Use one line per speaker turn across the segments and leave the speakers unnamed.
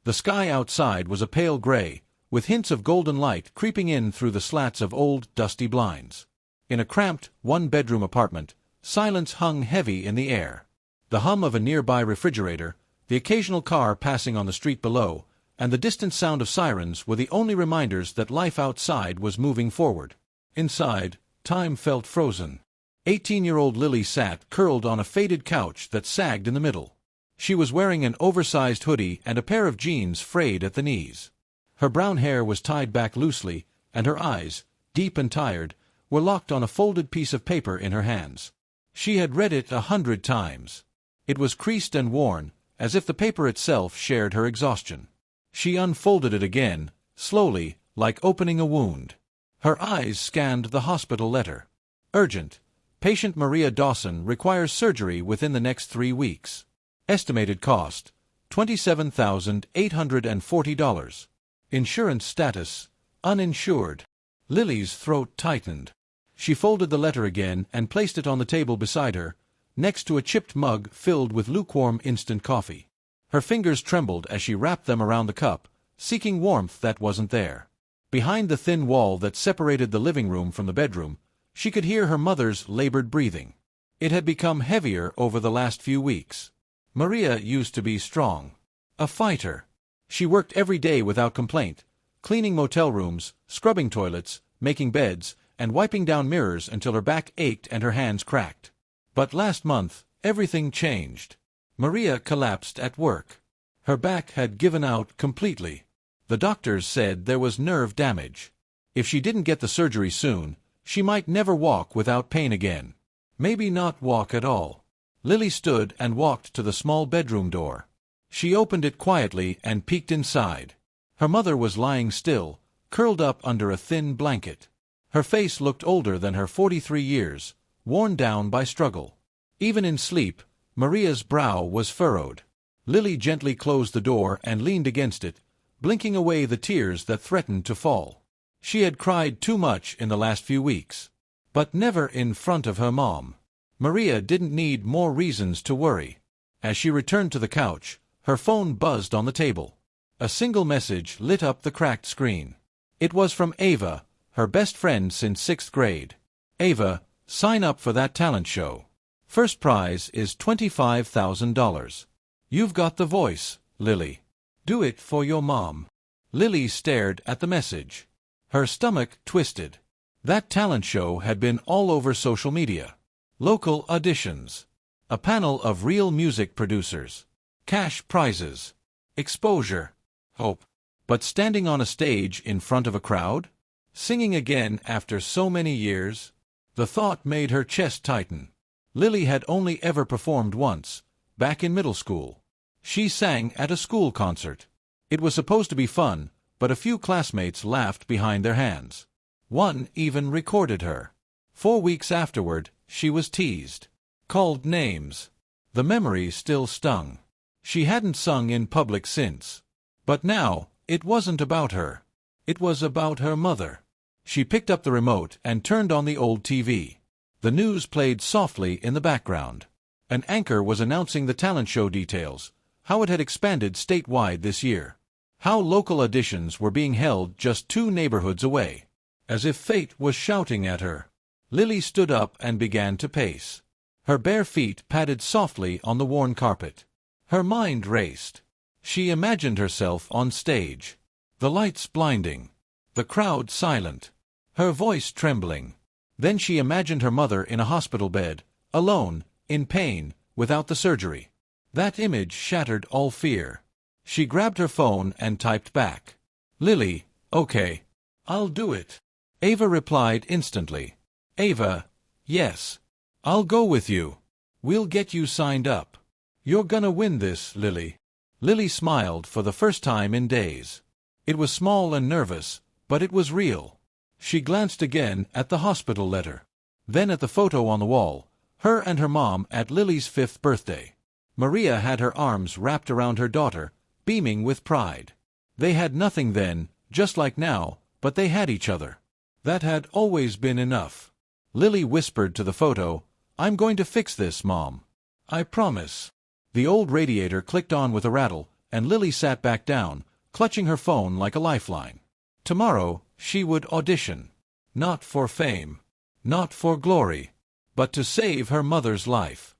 The sky outside was a pale gray, with hints of golden light creeping in through the slats of old, dusty blinds. In a cramped, one-bedroom apartment, silence hung heavy in the air. The hum of a nearby refrigerator, the occasional car passing on the street below, and the distant sound of sirens were the only reminders that life outside was moving forward. Inside, time felt frozen. 18-year-old Lily sat curled on a faded couch that sagged in the middle. She was wearing an oversized hoodie and a pair of jeans frayed at the knees. Her brown hair was tied back loosely, and her eyes, deep and tired, were locked on a folded piece of paper in her hands. She had read it 100 times. It was creased and worn, as if the paper itself shared her exhaustion. She unfolded it again, slowly, like opening a wound. Her eyes scanned the hospital letter. Urgent. Patient Maria Dawson requires surgery within the next 3 weeks. Estimated cost, $27,840. Insurance status, uninsured. Lily's throat tightened. She folded the letter again and placed it on the table beside her, next to a chipped mug filled with lukewarm instant coffee. Her fingers trembled as she wrapped them around the cup, seeking warmth that wasn't there. Behind the thin wall that separated the living room from the bedroom, she could hear her mother's labored breathing. It had become heavier over the last few weeks. Maria used to be strong. A fighter. She worked every day without complaint, cleaning motel rooms, scrubbing toilets, making beds, and wiping down mirrors until her back ached and her hands cracked. But last month, everything changed. Maria collapsed at work. Her back had given out completely. The doctors said there was nerve damage. If she didn't get the surgery soon, she might never walk without pain again. Maybe not walk at all. Lily stood and walked to the small bedroom door. She opened it quietly and peeked inside. Her mother was lying still, curled up under a thin blanket. Her face looked older than her 43 years, worn down by struggle. Even in sleep, Maria's brow was furrowed. Lily gently closed the door and leaned against it, blinking away the tears that threatened to fall. She had cried too much in the last few weeks. But never in front of her mom. Maria didn't need more reasons to worry. As she returned to the couch, her phone buzzed on the table. A single message lit up the cracked screen. It was from Ava, her best friend since 6th grade. Ava, sign up for that talent show. First prize is $25,000. You've got the voice, Lily. Do it for your mom. Lily stared at the message. Her stomach twisted. That talent show had been all over social media. Local auditions. A panel of real music producers. Cash prizes. Exposure. Hope. But standing on a stage in front of a crowd? Singing again after so many years? The thought made her chest tighten. Lily had only ever performed once, back in middle school. She sang at a school concert. It was supposed to be fun, but a few classmates laughed behind their hands. One even recorded her. 4 weeks afterward, she was teased. Called names. The memory still stung. She hadn't sung in public since. But now, it wasn't about her. It was about her mother. She picked up the remote and turned on the old TV. The news played softly in the background. An anchor was announcing the talent show details, how it had expanded statewide this year. How local auditions were being held just 2 neighborhoods away. As if fate was shouting at her. Lily stood up and began to pace. Her bare feet padded softly on the worn carpet. Her mind raced. She imagined herself on stage. The lights blinding. The crowd silent. Her voice trembling. Then she imagined her mother in a hospital bed, alone, in pain, without the surgery. That image shattered all fear. She grabbed her phone and typed back. Lily, okay. I'll do it. Ava replied instantly. Ava, yes. I'll go with you. We'll get you signed up. You're gonna win this, Lily. Lily smiled for the first time in days. It was small and nervous, but it was real. She glanced again at the hospital letter. Then at the photo on the wall, her and her mom at Lily's 5th birthday. Maria had her arms wrapped around her daughter, beaming with pride. They had nothing then, just like now, but they had each other. That had always been enough. Lily whispered to the photo, I'm going to fix this, Mom. I promise. The old radiator clicked on with a rattle, and Lily sat back down, clutching her phone like a lifeline. Tomorrow, she would audition. Not for fame. Not for glory. But to save her mother's life.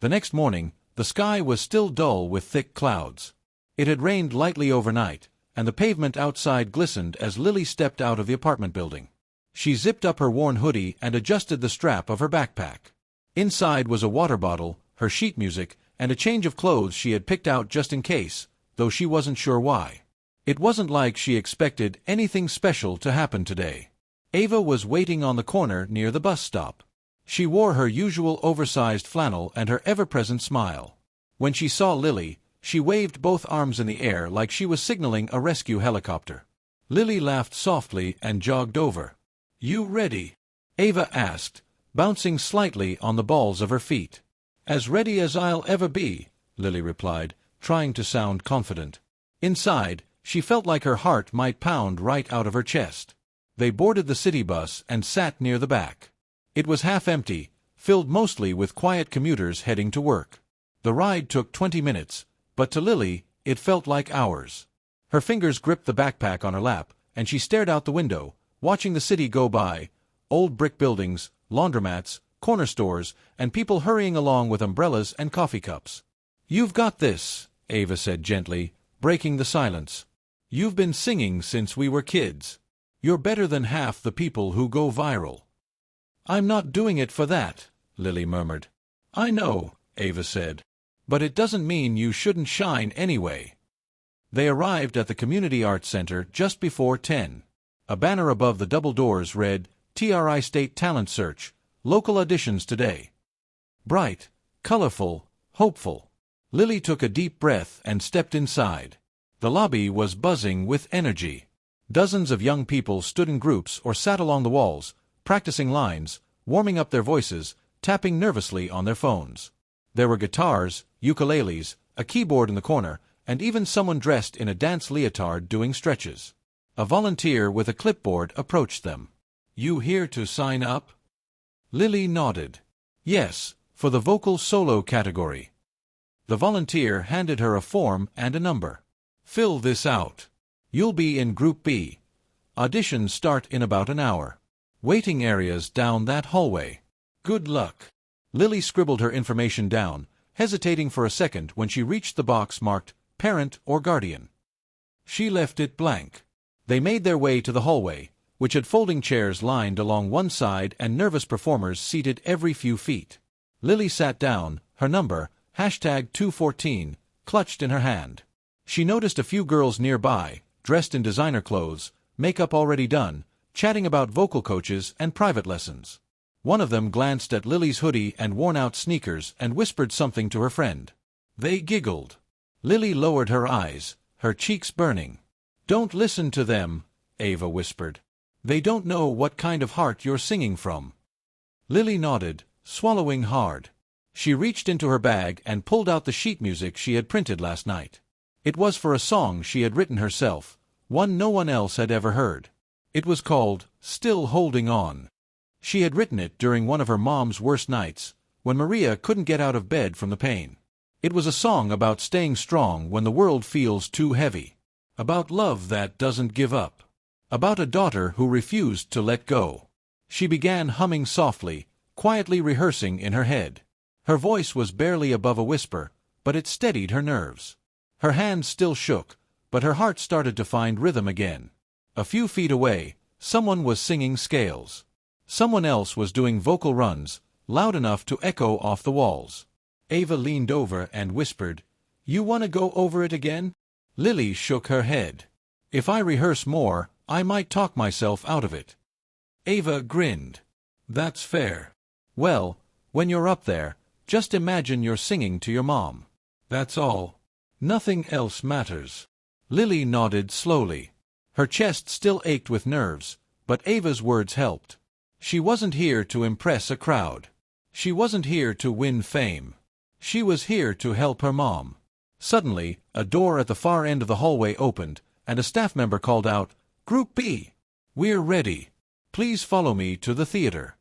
The next morning, the sky was still dull with thick clouds. It had rained lightly overnight, and the pavement outside glistened as Lily stepped out of the apartment building. She zipped up her worn hoodie and adjusted the strap of her backpack. Inside was a water bottle, her sheet music, and a change of clothes she had picked out just in case, though she wasn't sure why. It wasn't like she expected anything special to happen today. Ava was waiting on the corner near the bus stop. She wore her usual oversized flannel and her ever-present smile. When she saw Lily, she waved both arms in the air like she was signaling a rescue helicopter. Lily laughed softly and jogged over. "You ready?" Ava asked, bouncing slightly on the balls of her feet. "As ready as I'll ever be," Lily replied, trying to sound confident. Inside, she felt like her heart might pound right out of her chest. They boarded the city bus and sat near the back. It was half empty, filled mostly with quiet commuters heading to work. The ride took 20 minutes, but to Lily, it felt like hours. Her fingers gripped the backpack on her lap, and she stared out the window, watching the city go by, old brick buildings, laundromats, corner stores, and people hurrying along with umbrellas and coffee cups. "You've got this," Ava said gently, breaking the silence. "You've been singing since we were kids. You're better than half the people who go viral." "I'm not doing it for that," Lily murmured. "I know," Ava said. "But it doesn't mean you shouldn't shine anyway." They arrived at the Community Arts Center just before 10. A banner above the double doors read, "TRI State Talent Search, Local Auditions Today." Bright, colorful, hopeful. Lily took a deep breath and stepped inside. The lobby was buzzing with energy. Dozens of young people stood in groups or sat along the walls, practicing lines, warming up their voices, tapping nervously on their phones. There were guitars, ukuleles, a keyboard in the corner, and even someone dressed in a dance leotard doing stretches. A volunteer with a clipboard approached them. "You here to sign up?" Lily nodded. "Yes, for the vocal solo category." The volunteer handed her a form and a number. "Fill this out. You'll be in Group B. Auditions start in about an hour. Waiting areas down that hallway. Good luck." Lily scribbled her information down, hesitating for a second when she reached the box marked Parent or Guardian. She left it blank. They made their way to the hallway, which had folding chairs lined along one side and nervous performers seated every few feet. Lily sat down, her number, #214, clutched in her hand. She noticed a few girls nearby, dressed in designer clothes, makeup already done, chatting about vocal coaches and private lessons. One of them glanced at Lily's hoodie and worn-out sneakers and whispered something to her friend. They giggled. Lily lowered her eyes, her cheeks burning. "Don't listen to them," Ava whispered. "They don't know what kind of heart you're singing from." Lily nodded, swallowing hard. She reached into her bag and pulled out the sheet music she had printed last night. It was for a song she had written herself, one no one else had ever heard. It was called "Still Holding On." She had written it during one of her mom's worst nights, when Maria couldn't get out of bed from the pain. It was a song about staying strong when the world feels too heavy. About love that doesn't give up. About a daughter who refused to let go. She began humming softly, quietly rehearsing in her head. Her voice was barely above a whisper, but it steadied her nerves. Her hands still shook, but her heart started to find rhythm again. A few feet away, someone was singing scales. Someone else was doing vocal runs, loud enough to echo off the walls. Ava leaned over and whispered, "You want to go over it again?" Lily shook her head. "If I rehearse more, I might talk myself out of it." Ava grinned. "That's fair. Well, when you're up there, just imagine you're singing to your mom. That's all. Nothing else matters." Lily nodded slowly. Her chest still ached with nerves, but Ava's words helped. She wasn't here to impress a crowd. She wasn't here to win fame. She was here to help her mom. Suddenly, a door at the far end of the hallway opened, and a staff member called out, "Group B! We're ready. Please follow me to the theater."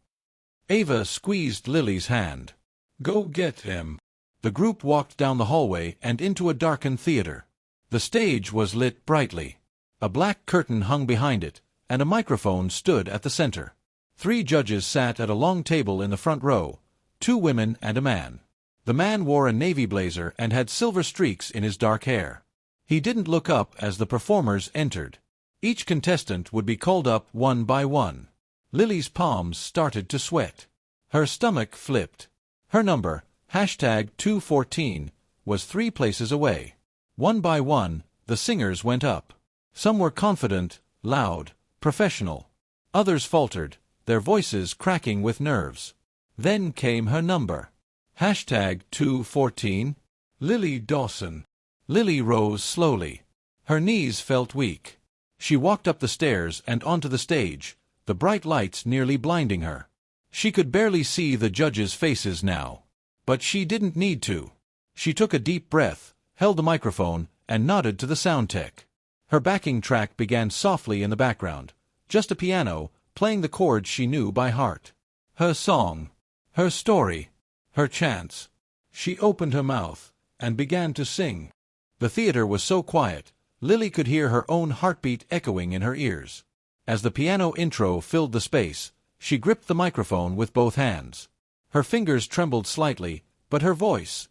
Ava squeezed Lily's hand. "Go get him." The group walked down the hallway and into a darkened theater. The stage was lit brightly. A black curtain hung behind it, and a microphone stood at the center. 3 judges sat at a long table in the front row, 2 women and a man. The man wore a navy blazer and had silver streaks in his dark hair. He didn't look up as the performers entered. Each contestant would be called up one by one. Lily's palms started to sweat. Her stomach flipped. Her number, #214, was 3 places away. One by one, the singers went up. Some were confident, loud, professional. Others faltered, their voices cracking with nerves. Then came her number. #214. Lily Dawson. Lily rose slowly. Her knees felt weak. She walked up the stairs and onto the stage, the bright lights nearly blinding her. She could barely see the judges' faces now. But she didn't need to. She took a deep breath, held the microphone, and nodded to the sound tech. Her backing track began softly in the background, just a piano, playing the chords she knew by heart. Her song, her story, her chants. She opened her mouth and began to sing. The theater was so quiet, Lily could hear her own heartbeat echoing in her ears. As the piano intro filled the space, she gripped the microphone with both hands. Her fingers trembled slightly, but her voice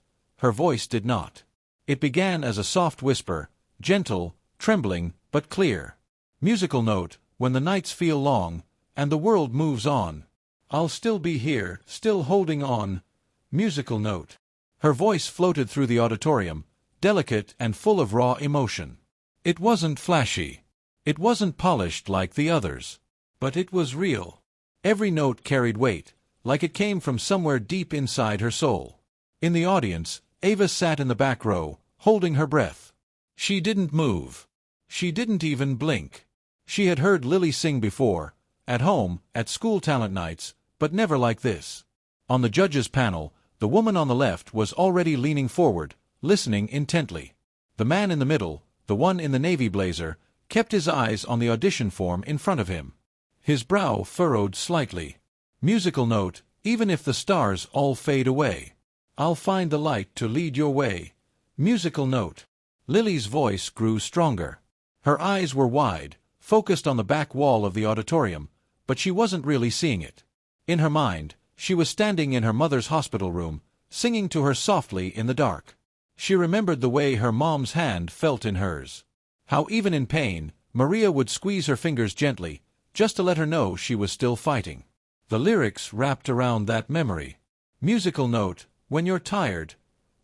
did not. It began as a soft whisper, gentle, trembling, but clear. Musical note, when the nights feel long, and the world moves on. I'll still be here, still holding on. Musical note. Her voice floated through the auditorium, delicate and full of raw emotion. It wasn't flashy. It wasn't polished like the others. But it was real. Every note carried weight, like it came from somewhere deep inside her soul. In the audience, Ava sat in the back row, holding her breath. She didn't move. She didn't even blink. She had heard Lily sing before, at home, at school talent nights, but never like this. On the judges' panel, the woman on the left was already leaning forward, listening intently. The man in the middle, the one in the navy blazer, kept his eyes on the audition form in front of him. His brow furrowed slightly. Musical note, even if the stars all fade away. I'll find the light to lead your way. Musical note. Lily's voice grew stronger. Her eyes were wide, focused on the back wall of the auditorium, but she wasn't really seeing it. In her mind, she was standing in her mother's hospital room, singing to her softly in the dark. She remembered the way her mom's hand felt in hers. How even in pain, Maria would squeeze her fingers gently, just to let her know she was still fighting. The lyrics wrapped around that memory. Musical note, when you're tired,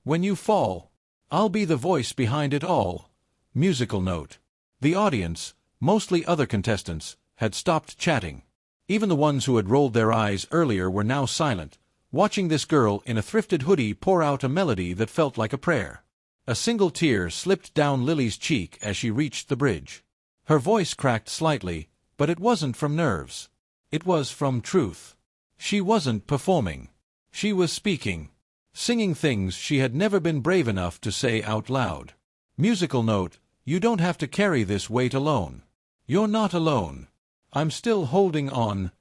when you fall, I'll be the voice behind it all. Musical note. The audience, mostly other contestants, had stopped chatting. Even the ones who had rolled their eyes earlier were now silent, watching this girl in a thrifted hoodie pour out a melody that felt like a prayer. A single tear slipped down Lily's cheek as she reached the bridge. Her voice cracked slightly, but it wasn't from nerves. It was from truth. She wasn't performing. She was speaking. Singing things she had never been brave enough to say out loud. Musical note, you don't have to carry this weight alone. You're not alone. I'm still holding on.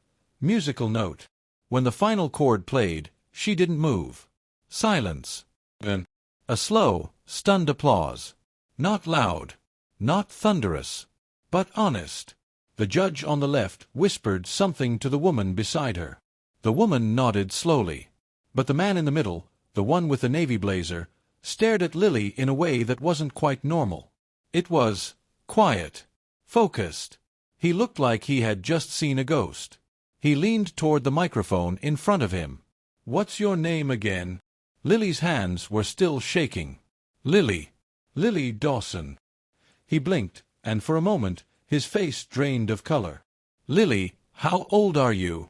Musical note. When the final chord played, she didn't move. Silence. Then, a slow, stunned applause. Not loud. Not thunderous. But honest. The judge on the left whispered something to the woman beside her. The woman nodded slowly. But the man in the middle, the one with the navy blazer, stared at Lily in a way that wasn't quite normal. It was quiet. Focused. He looked like he had just seen a ghost. He leaned toward the microphone in front of him. What's your name again? Lily's hands were still shaking. Lily. Lily Dawson. He blinked, and for a moment, his face drained of color. Lily, how old are you?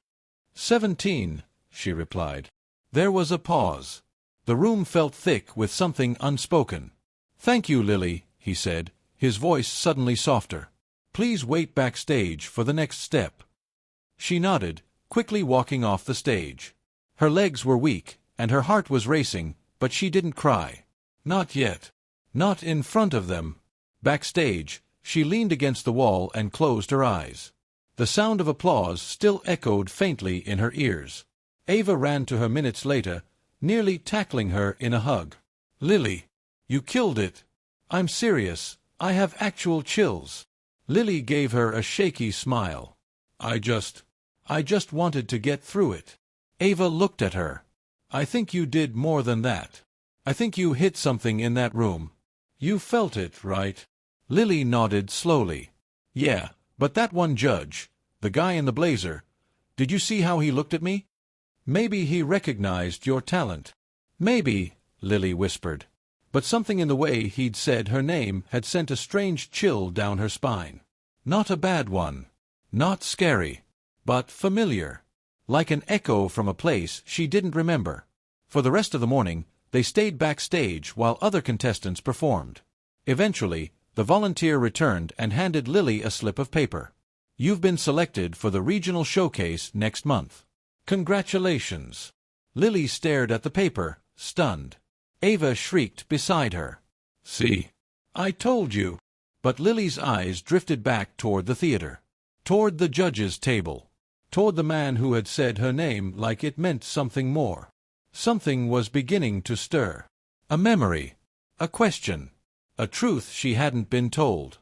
17, she replied. There was a pause. The room felt thick with something unspoken. Thank you, Lily, he said, his voice suddenly softer. Please wait backstage for the next step. She nodded, quickly walking off the stage. Her legs were weak, and her heart was racing, but she didn't cry. Not yet. Not in front of them. Backstage, she leaned against the wall and closed her eyes. The sound of applause still echoed faintly in her ears. Ava ran to her minutes later, nearly tackling her in a hug. Lily, you killed it. I'm serious, I have actual chills. Lily gave her a shaky smile. I just wanted to get through it. Ava looked at her. I think you did more than that. I think you hit something in that room. You felt it, right? Lily nodded slowly. Yeah, but that one judge, the guy in the blazer, did you see how he looked at me? Maybe he recognized your talent. Maybe, Lily whispered. But something in the way he'd said her name had sent a strange chill down her spine. Not a bad one. Not scary. But familiar. Like an echo from a place she didn't remember. For the rest of the morning, they stayed backstage while other contestants performed. Eventually, the volunteer returned and handed Lily a slip of paper. You've been selected for the regional showcase next month. Congratulations. Lily stared at the paper, stunned. Ava shrieked beside her. See? I told you. But Lily's eyes drifted back toward the theater. Toward the judges' table. Toward the man who had said her name like it meant something more. Something was beginning to stir. A memory. A question. A truth she hadn't been told.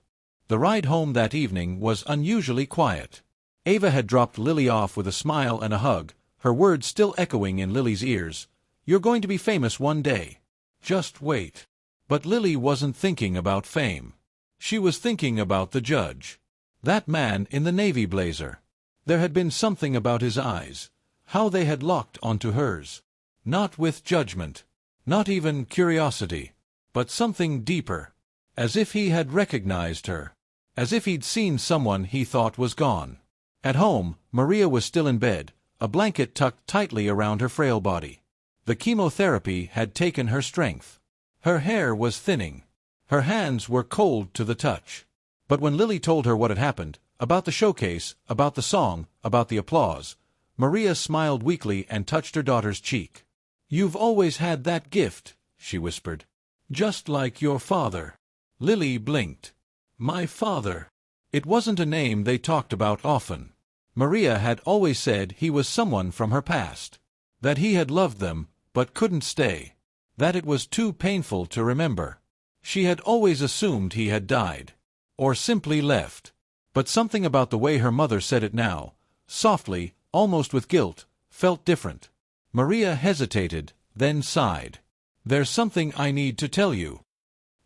The ride home that evening was unusually quiet. Ava had dropped Lily off with a smile and a hug, her words still echoing in Lily's ears. You're going to be famous one day. Just wait. But Lily wasn't thinking about fame. She was thinking about the judge. That man in the navy blazer. There had been something about his eyes, how they had locked onto hers. Not with judgment, not even curiosity, but something deeper. As if he had recognized her. As if he'd seen someone he thought was gone. At home, Maria was still in bed, a blanket tucked tightly around her frail body. The chemotherapy had taken her strength. Her hair was thinning. Her hands were cold to the touch. But when Lily told her what had happened, about the showcase, about the song, about the applause, Maria smiled weakly and touched her daughter's cheek. You've always had that gift, she whispered. Just like your father. Lily blinked. My father. It wasn't a name they talked about often. Maria had always said he was someone from her past. That he had loved them, but couldn't stay. That it was too painful to remember. She had always assumed he had died. Or simply left. But something about the way her mother said it now, softly, almost with guilt, felt different. Maria hesitated, then sighed. There's something I need to tell you.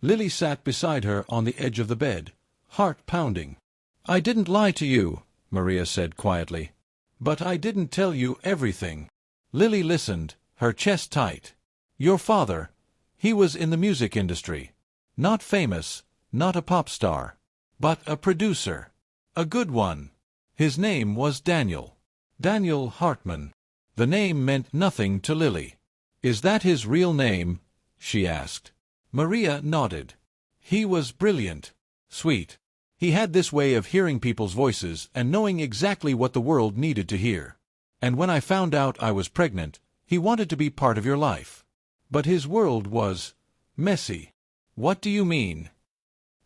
Lily sat beside her on the edge of the bed, heart pounding. I didn't lie to you, Maria said quietly. But I didn't tell you everything. Lily listened, her chest tight. Your father, he was in the music industry. Not famous, not a pop star. But a producer. A good one. His name was Daniel. Daniel Hartman. The name meant nothing to Lily. Is that his real name? She asked. Maria nodded. He was brilliant. Sweet. He had this way of hearing people's voices and knowing exactly what the world needed to hear. And when I found out I was pregnant, he wanted to be part of your life. But his world was messy. What do you mean?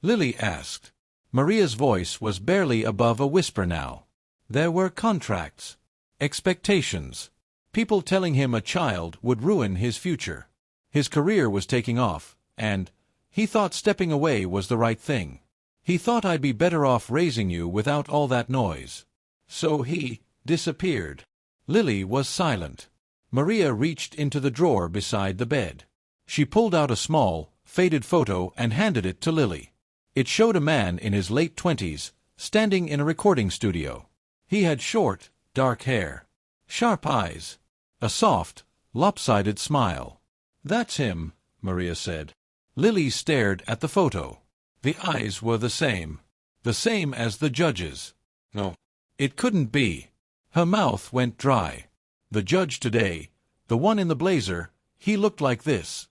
Lily asked. Maria's voice was barely above a whisper now. There were contracts. Expectations. People telling him a child would ruin his future. His career was taking off, and he thought stepping away was the right thing. He thought I'd be better off raising you without all that noise. So he disappeared. Lily was silent. Maria reached into the drawer beside the bed. She pulled out a small, faded photo and handed it to Lily. It showed a man in his late 20s, standing in a recording studio. He had short, dark hair, sharp eyes, a soft, lopsided smile. That's him, Maria said. Lily stared at the photo. The eyes were the same as the judge's. No, it couldn't be. Her mouth went dry. The judge today, the one in the blazer, he looked like this.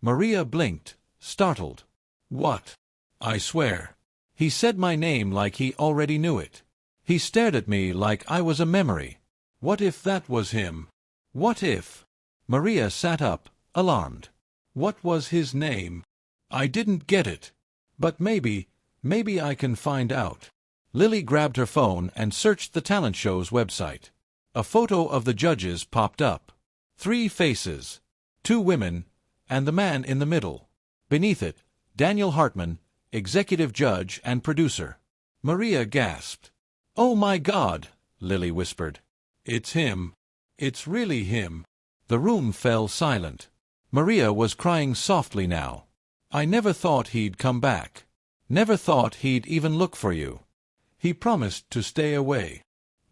Maria blinked, startled. What? I swear. He said my name like he already knew it. He stared at me like I was a memory. What if that was him? What if? Maria sat up, alarmed. What was his name? I didn't get it. But maybe I can find out. Lily grabbed her phone and searched the talent show's website. A photo of the judges popped up. 3 faces. 2 women, and the man in the middle. Beneath it, Daniel Hartman, executive judge and producer. Maria gasped. "Oh my God," Lily whispered. "It's him. It's really him." The room fell silent. Maria was crying softly now. "I never thought he'd come back. Never thought he'd even look for you. He promised to stay away."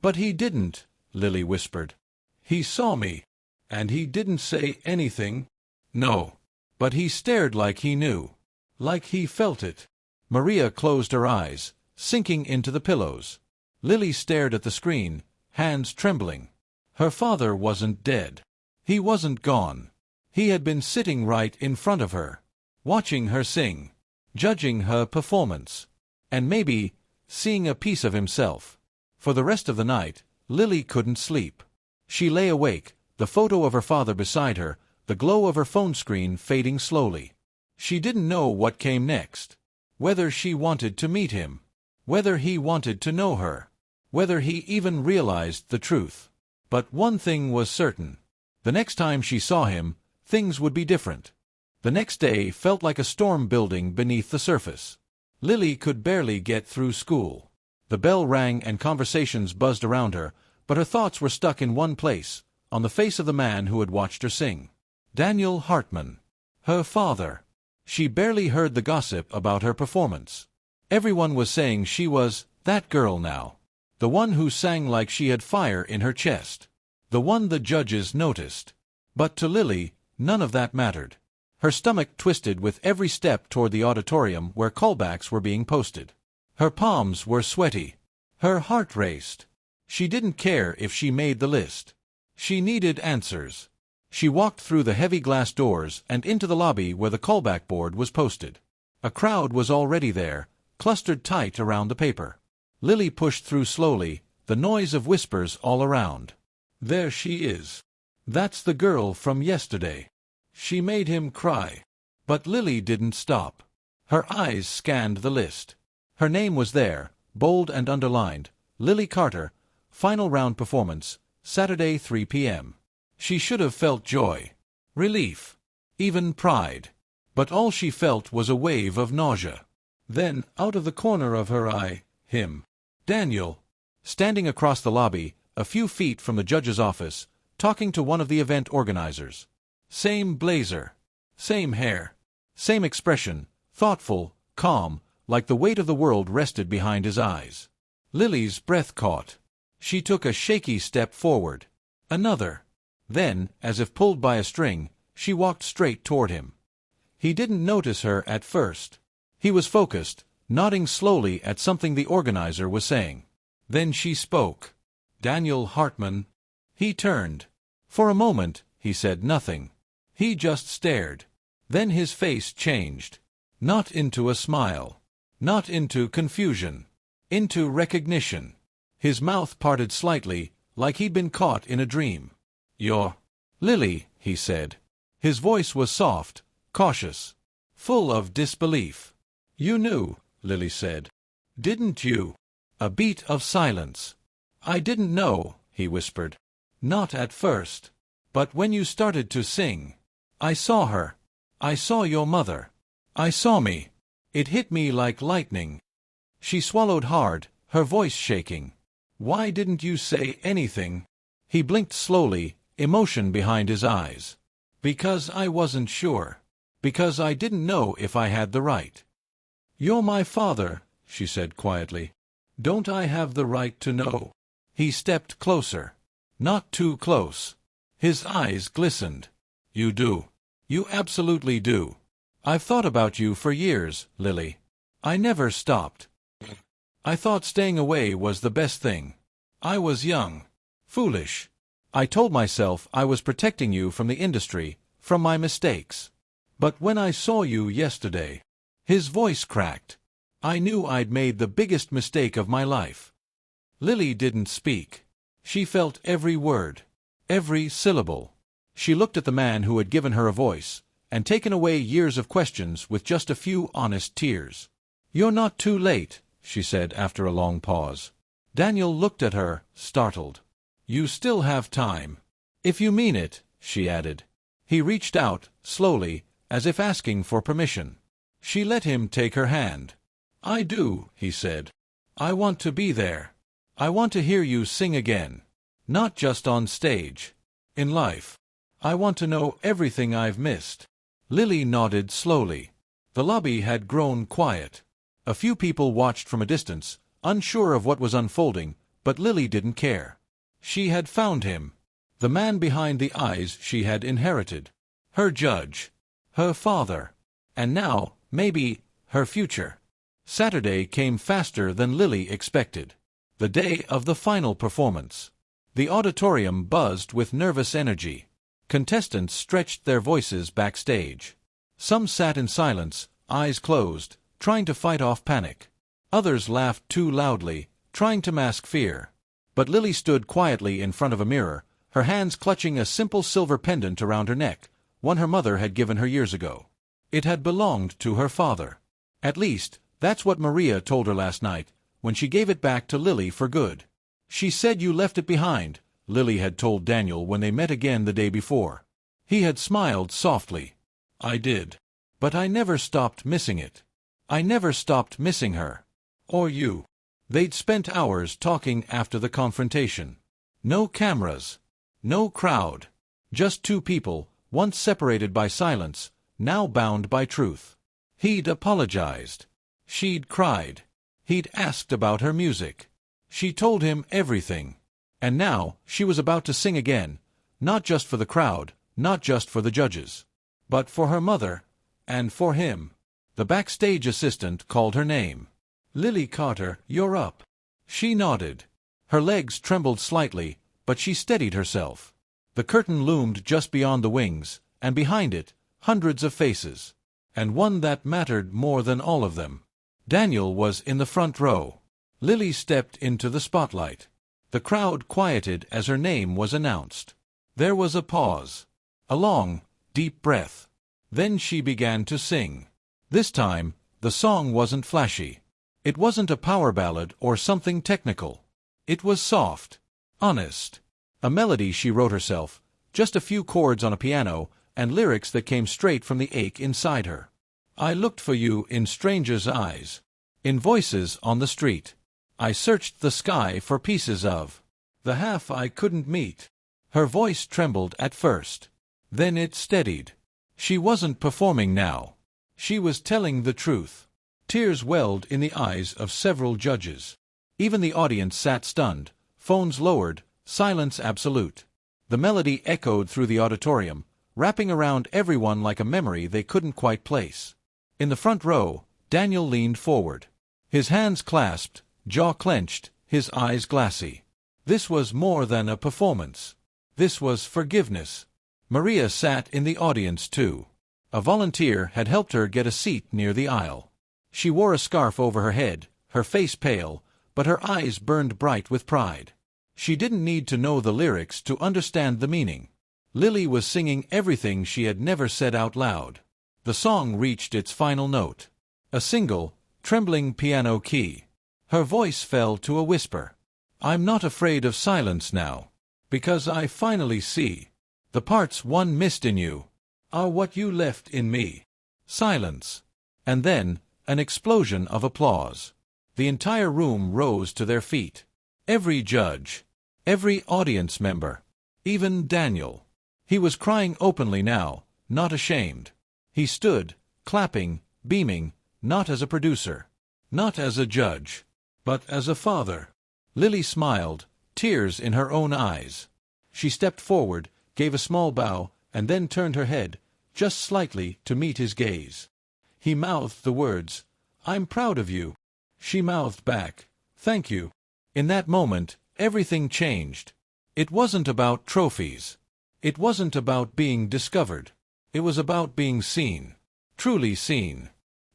"But he didn't," Lily whispered. "He saw me. And he didn't say anything." "No. But he stared like he knew. Like he felt it." Maria closed her eyes, sinking into the pillows. Lily stared at the screen, hands trembling. Her father wasn't dead. He wasn't gone. He had been sitting right in front of her, watching her sing, judging her performance, and maybe seeing a piece of himself. For the rest of the night, Lily couldn't sleep. She lay awake, the photo of her father beside her, the glow of her phone screen fading slowly. She didn't know what came next. Whether she wanted to meet him. Whether he wanted to know her. Whether he even realized the truth. But one thing was certain. The next time she saw him, things would be different. The next day felt like a storm building beneath the surface. Lily could barely get through school. The bell rang and conversations buzzed around her, but her thoughts were stuck in one place, on the face of the man who had watched her sing. Daniel Hartman. Her father. She barely heard the gossip about her performance. Everyone was saying she was that girl now. The one who sang like she had fire in her chest. The one the judges noticed. But to Lily, none of that mattered. Her stomach twisted with every step toward the auditorium where callbacks were being posted. Her palms were sweaty. Her heart raced. She didn't care if she made the list. She needed answers. She walked through the heavy glass doors and into the lobby where the callback board was posted. A crowd was already there, clustered tight around the paper. Lily pushed through slowly, the noise of whispers all around. "There she is. That's the girl from yesterday. She made him cry." But Lily didn't stop. Her eyes scanned the list. Her name was there, bold and underlined. Lily Carter, final round performance, Saturday 3 p.m. She should have felt joy, relief, even pride. But all she felt was a wave of nausea. Then, out of the corner of her eye, him. Daniel. Standing across the lobby, a few feet from the judge's office, talking to one of the event organizers. Same blazer. Same hair. Same expression, thoughtful, calm, like the weight of the world rested behind his eyes. Lily's breath caught. She took a shaky step forward. Another. Then, as if pulled by a string, she walked straight toward him. He didn't notice her at first. He was focused, nodding slowly at something the organizer was saying. Then she spoke. "Daniel Hartman." He turned. For a moment, he said nothing. He just stared. Then his face changed. Not into a smile. Not into confusion. Into recognition. His mouth parted slightly, like he'd been caught in a dream. "You're Lily," he said. His voice was soft, cautious, full of disbelief. "You knew," Lily said. "Didn't you?" A beat of silence. "I didn't know," he whispered. "Not at first. But when you started to sing, I saw her. I saw your mother. I saw me. It hit me like lightning." She swallowed hard, her voice shaking. "Why didn't you say anything?" He blinked slowly, emotion behind his eyes. "Because I wasn't sure. Because I didn't know if I had the right." "You're my father," she said quietly. "Don't I have the right to know?" He stepped closer. Not too close. His eyes glistened. "You do. You absolutely do. I've thought about you for years, Lily. I never stopped. I thought staying away was the best thing. I was young. Foolish. I told myself I was protecting you from the industry, from my mistakes. But when I saw you yesterday..." His voice cracked. "I knew I'd made the biggest mistake of my life." Lily didn't speak. She felt every word, every syllable. She looked at the man who had given her a voice, and taken away years of questions with just a few honest tears. "You're not too late," she said after a long pause. Daniel looked at her, startled. "You still have time. If you mean it," she added. He reached out, slowly, as if asking for permission. She let him take her hand. "I do," he said. "I want to be there. I want to hear you sing again. Not just on stage. In life. I want to know everything I've missed." Lily nodded slowly. The lobby had grown quiet. A few people watched from a distance, unsure of what was unfolding, but Lily didn't care. She had found him. The man behind the eyes she had inherited. Her judge. Her father. And now, maybe, her future. Saturday came faster than Lily expected. The day of the final performance. The auditorium buzzed with nervous energy. Contestants stretched their voices backstage. Some sat in silence, eyes closed, trying to fight off panic. Others laughed too loudly, trying to mask fear. But Lily stood quietly in front of a mirror, her hands clutching a simple silver pendant around her neck, one her mother had given her years ago. It had belonged to her father. At least, that's what Maria told her last night, when she gave it back to Lily for good. "She said you left it behind," Lily had told Daniel when they met again the day before. He had smiled softly. "I did. But I never stopped missing it. I never stopped missing her. Or you." They'd spent hours talking after the confrontation. No cameras. No crowd. Just two people, once separated by silence, now bound by truth. He'd apologized. She'd cried. He'd asked about her music. She told him everything. And now, she was about to sing again, not just for the crowd, not just for the judges, but for her mother, and for him. The backstage assistant called her name. "Lily Carter, you're up." She nodded. Her legs trembled slightly, but she steadied herself. The curtain loomed just beyond the wings, and behind it, hundreds of faces. And one that mattered more than all of them. Daniel was in the front row. Lily stepped into the spotlight. The crowd quieted as her name was announced. There was a pause. A long, deep breath. Then she began to sing. This time, the song wasn't flashy. It wasn't a power ballad or something technical. It was soft. Honest. A melody she wrote herself, just a few chords on a piano, and lyrics that came straight from the ache inside her. "I looked for you in strangers' eyes. In voices on the street. I searched the sky for pieces of the half I couldn't meet." Her voice trembled at first. Then it steadied. She wasn't performing now. She was telling the truth. Tears welled in the eyes of several judges. Even the audience sat stunned, phones lowered, silence absolute. The melody echoed through the auditorium, wrapping around everyone like a memory they couldn't quite place. In the front row, Daniel leaned forward. His hands clasped, jaw clenched, his eyes glassy. This was more than a performance. This was forgiveness. Maria sat in the audience too. A volunteer had helped her get a seat near the aisle. She wore a scarf over her head, her face pale, but her eyes burned bright with pride. She didn't need to know the lyrics to understand the meaning. Lily was singing everything she had never said out loud. The song reached its final note. A single, trembling piano key. Her voice fell to a whisper. "I'm not afraid of silence now. Because I finally see. The parts one missed in you are what you left in me." Silence. And then, an explosion of applause. The entire room rose to their feet. Every judge. Every audience member. Even Daniel. He was crying openly now, not ashamed. He stood, clapping, beaming, not as a producer. Not as a judge. But as a father. Lily smiled, tears in her own eyes. She stepped forward, gave a small bow, and then turned her head, just slightly, to meet his gaze. He mouthed the words, "I'm proud of you." She mouthed back, "Thank you." In that moment, everything changed. It wasn't about trophies. It wasn't about being discovered. It was about being seen. Truly seen.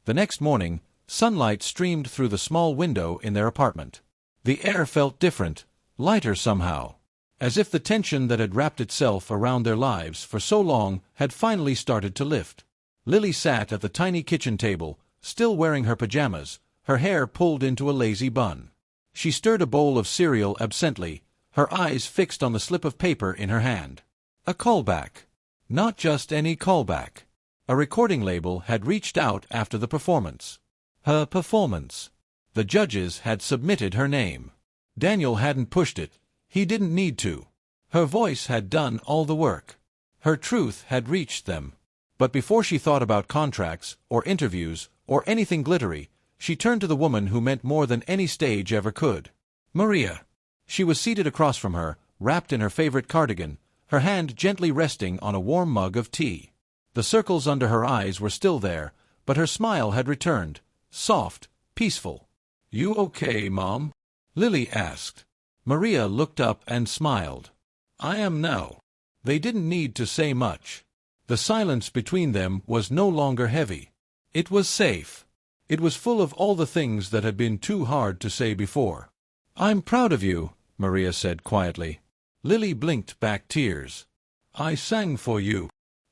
The next morning, sunlight streamed through the small window in their apartment. The air felt different, lighter somehow. As if the tension that had wrapped itself around their lives for so long had finally started to lift. Lily sat at the tiny kitchen table, still wearing her pajamas, her hair pulled into a lazy bun. She stirred a bowl of cereal absently, her eyes fixed on the slip of paper in her hand. A callback. Not just any callback. A recording label had reached out after the performance. Her performance. The judges had submitted her name. Daniel hadn't pushed it. He didn't need to. Her voice had done all the work. Her truth had reached them. But before she thought about contracts, or interviews, or anything glittery, she turned to the woman who meant more than any stage ever could. Maria. She was seated across from her, wrapped in her favorite cardigan, her hand gently resting on a warm mug of tea. The circles under her eyes were still there, but her smile had returned, soft, peaceful. "You okay, Mom?" Lily asked. Maria looked up and smiled. "I am now." They didn't need to say much. The silence between them was no longer heavy. It was safe. It was full of all the things that had been too hard to say before. "I'm proud of you," Maria said quietly. Lily blinked back tears. "I sang for you."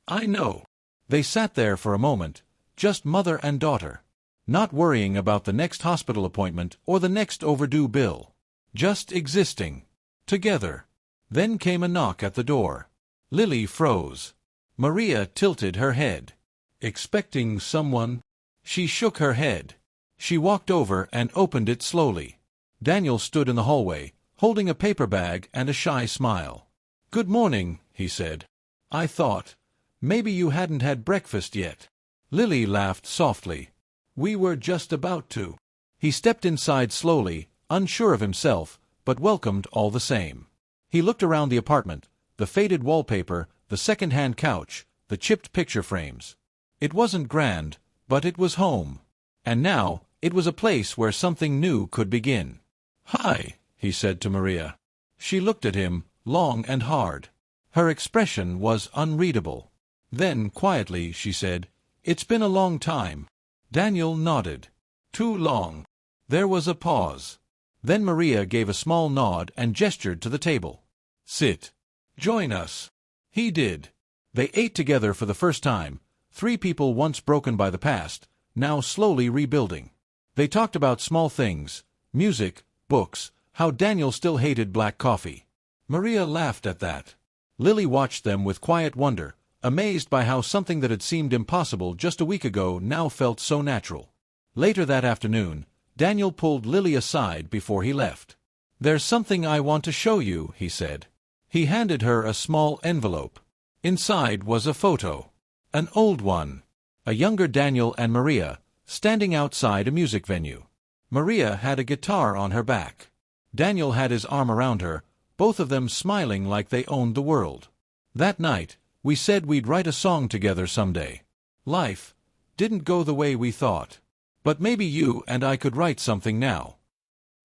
"I know." They sat there for a moment, just mother and daughter, not worrying about the next hospital appointment or the next overdue bill. Just existing. Together. Then came a knock at the door. Lily froze. Maria tilted her head. "Expecting someone?" She shook her head. She walked over and opened it slowly. Daniel stood in the hallway, holding a paper bag and a shy smile. "Good morning," he said. "I thought maybe you hadn't had breakfast yet." Lily laughed softly. "We were just about to." He stepped inside slowly, unsure of himself, but welcomed all the same. He looked around the apartment, the faded wallpaper, the second-hand couch, the chipped picture frames. It wasn't grand, but it was home. And now, it was a place where something new could begin. "Hi," he said to Maria. She looked at him, long and hard. Her expression was unreadable. Then, quietly, she said, "It's been a long time." Daniel nodded. "Too long." There was a pause. Then Maria gave a small nod and gestured to the table. "Sit. Join us." He did. They ate together for the first time, three people once broken by the past, now slowly rebuilding. They talked about small things, music, books, how Daniel still hated black coffee. Maria laughed at that. Lily watched them with quiet wonder, amazed by how something that had seemed impossible just a week ago now felt so natural. Later that afternoon, Daniel pulled Lily aside before he left. "There's something I want to show you," he said. He handed her a small envelope. Inside was a photo. An old one. A younger Daniel and Maria, standing outside a music venue. Maria had a guitar on her back. Daniel had his arm around her, both of them smiling like they owned the world. "That night, we said we'd write a song together someday. Life didn't go the way we thought. But maybe you and I could write something now."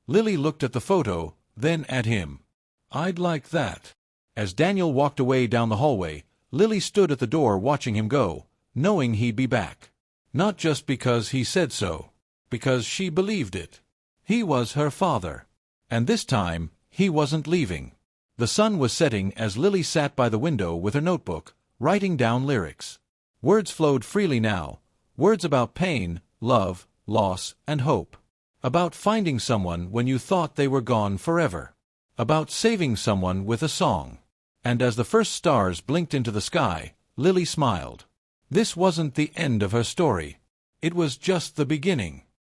Lily looked at the photo, then at him. "I'd like that." As Daniel walked away down the hallway, Lily stood at the door watching him go, knowing he'd be back. Not just because he said so. Because she believed it. He was her father. And this time, he wasn't leaving. The sun was setting as Lily sat by the window with her notebook, writing down lyrics. Words flowed freely now. Words about pain, love, loss, and hope. About finding someone when you thought they were gone forever. About saving someone with a song. And as the first stars blinked into the sky, Lily smiled. This wasn't the end of her story. It was just the beginning.